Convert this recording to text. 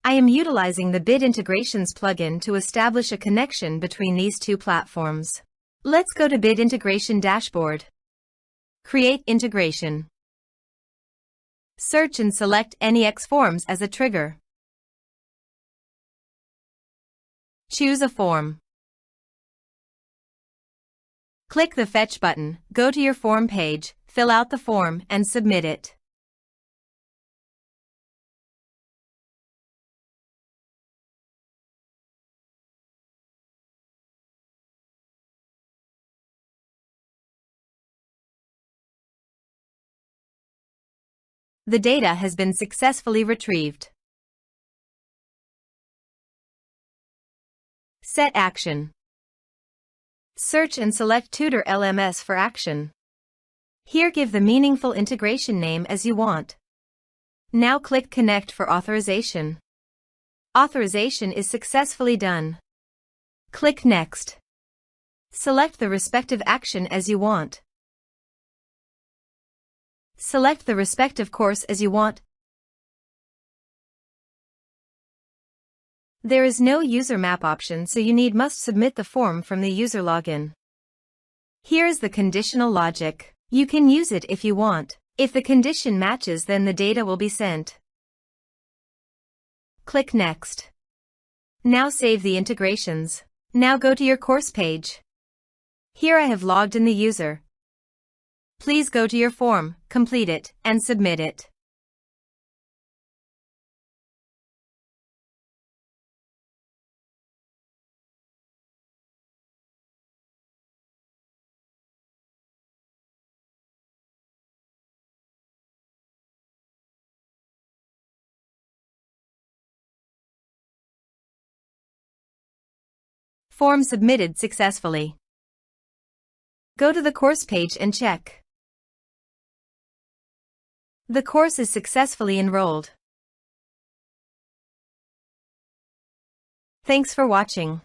I am utilizing the Bid Integrations plugin to establish a connection between these two platforms. Let's go to Bid Integration Dashboard. Create integration. Search and select NEX Forms as a trigger. Choose a form. Click the Fetch button, go to your form page, fill out the form, and submit it. The data has been successfully retrieved. Set action. Search and select Tutor LMS for action. Here give the meaningful integration name as you want. Now click Connect for authorization. Authorization is successfully done. Click Next. Select the respective action as you want. Select the respective course as you want. There is no user map option, so you must submit the form from the user login. Here is the conditional logic. You can use it if you want. If the condition matches, then the data will be sent. Click Next. Now save the integrations. Now go to your course page. Here I have logged in the user. Please go to your form, complete it, and submit it. Form submitted successfully. Go to the course page and check. The course is successfully enrolled. Thanks for watching.